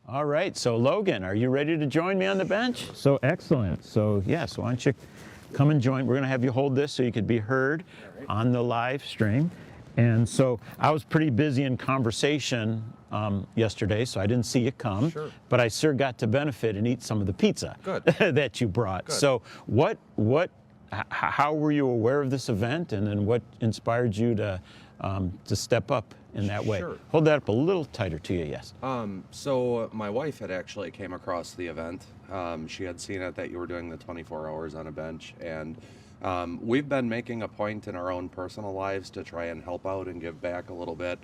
All right, so Logan, are you ready to join me on the bench? So excellent. So yes, why don't you come and join? We're going to have you hold this so you could be heard on the live stream. And so I was pretty busy in conversation yesterday, so I didn't see you come. Sure. But I sure got to benefit and eat some of the pizza that you brought. Good. So how were you aware of this event, and then what inspired you to step up in that way? Sure. Hold that up a little tighter to you, yes. So my wife had actually came across the event. She had seen it that you were doing the 24 hours on a bench, and we've been making a point in our own personal lives to try and help out and give back a little bit,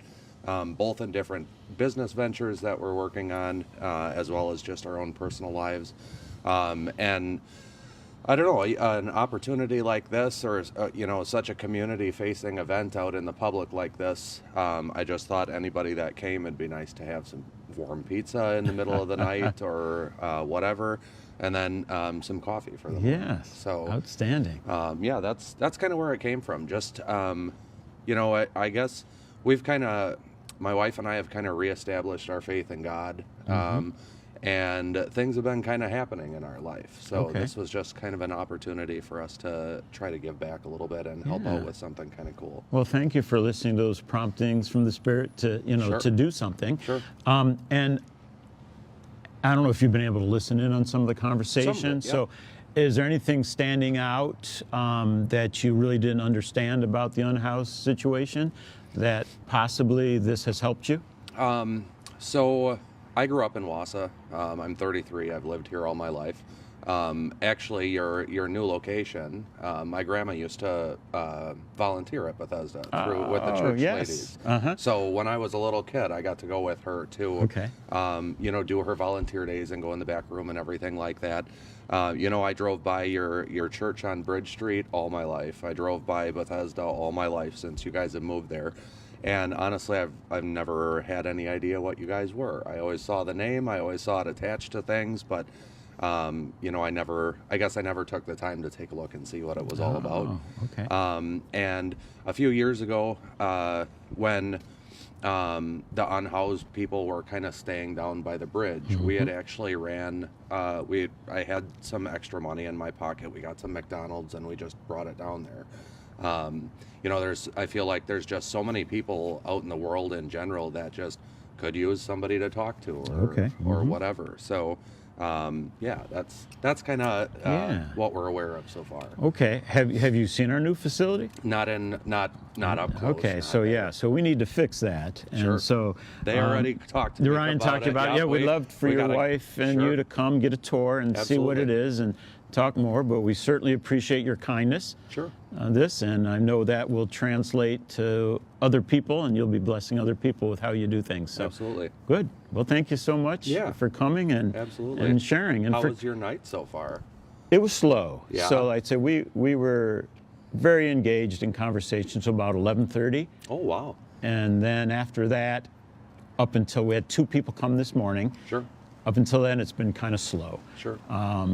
both in different business ventures that we're working on, as well as just our own personal lives. And I don't know, an opportunity like this, or such a community-facing event out in the public like this, I just thought anybody that came, it'd be nice to have some warm pizza in the middle of the night, or whatever, and then some coffee for them. Yes. So outstanding. Yeah, that's kind of where it came from. Just I guess we've kind of, my wife and I have kind of reestablished our faith in God. And things have been kind of happening in our life. So this was just kind of an opportunity for us to try to give back a little bit and help out with something kind of cool. Well, thank you for listening to those promptings from the Spirit to, to do something. Sure. And I don't know if you've been able to listen in on some of the conversation. Some of it, yeah. So is there anything standing out that you really didn't understand about the unhoused situation that possibly this has helped you? So I grew up in Wausau. I'm 33. I've lived here all my life. Actually, your new location, my grandma used to volunteer at Bethesda with the church ladies. So when I was a little kid, I got to go with her to, do her volunteer days and go in the back room and everything like that. I drove by your church on Bridge Street all my life. I drove by Bethesda all my life since you guys have moved there. And honestly, I've never had any idea what you guys were. I always saw the name, I always saw it attached to things, but I guess I never took the time to take a look and see what it was all about. Okay. And a few years ago, when the unhoused people were kind of staying down by the bridge, we had actually I had some extra money in my pocket. We got some McDonald's and we just brought it down there. I feel like there's just so many people out in the world in general that just could use somebody to talk to or whatever. So, that's kind of what we're aware of so far. Okay. Have you seen our new facility? Not up close. Okay. So we need to fix that. Sure. And so they already talked to me Ryan about talked it. about Yeah, we'd love for your wife and you to come get a tour and see what it is and talk more, but we certainly appreciate your kindness on this, and I know that will translate to other people, and you'll be blessing other people with how you do things. So absolutely. Good. Well, thank you so much for coming and sharing. And how was your night so far? It was slow. Yeah. So I'd say we were very engaged in conversation till about 11:30. Oh, wow. And then after that, up until we had 2 people come this morning. Sure. Up until then, it's been kind of slow. Sure.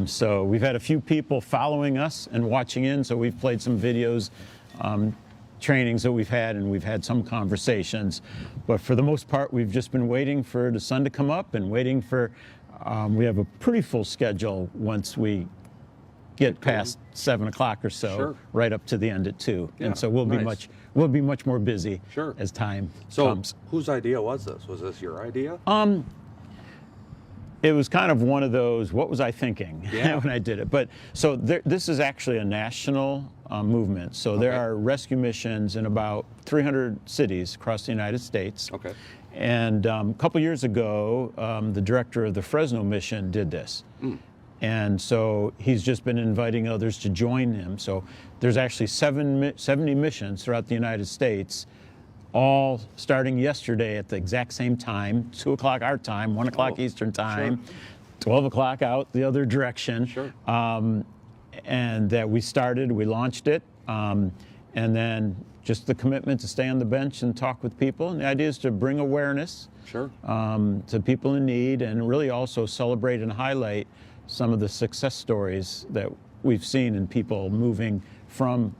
So we've had a few people following us and watching in. So we've played some videos, trainings that we've had, and we've had some conversations. But for the most part, we've just been waiting for the sun to come up and waiting for. We have a pretty full schedule once we get past 7 o'clock or so, right up to the end at 2. Yeah, and so we'll be much more busy as time comes. So whose idea was this? Was this your idea? It was kind of one of those, what was I thinking when I did it? But so this is actually a national movement. So there are rescue missions in about 300 cities across the United States. Okay. And a couple years ago, the director of the Fresno mission did this. And so he's just been inviting others to join him. So there's actually 70 missions throughout the United States, all starting yesterday at the exact same time, 2 o'clock our time, 1 o'clock Eastern time, 12 o'clock out the other direction. And that we launched it, and then just the commitment to stay on the bench and talk with people. And the idea is to bring awareness to people in need, and really also celebrate and highlight some of the success stories that we've seen in people moving from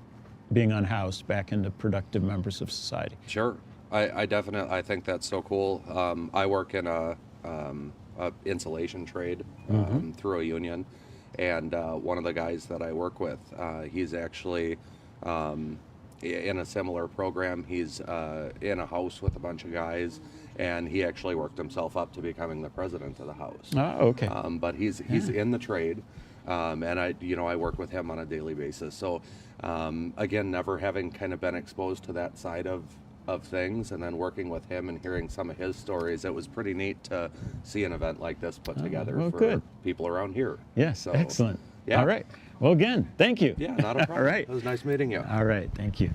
being unhoused back into productive members of society. Sure. I definitely think that's so cool. I work in a insulation trade through a union, and one of the guys that I work with, he's actually in a similar program. He's in a house with a bunch of guys, and he actually worked himself up to becoming the president of the house. Oh, okay. But he's in the trade, and I work with him on a daily basis. So again, never having kind of been exposed to that side of things, and then working with him and hearing some of his stories, it was pretty neat to see an event like this put together well, for good. people around here. Yes, So, excellent. yeah. All right. Well, again, thank you. Yeah, not a problem. All right. It was nice meeting you. All right, thank you.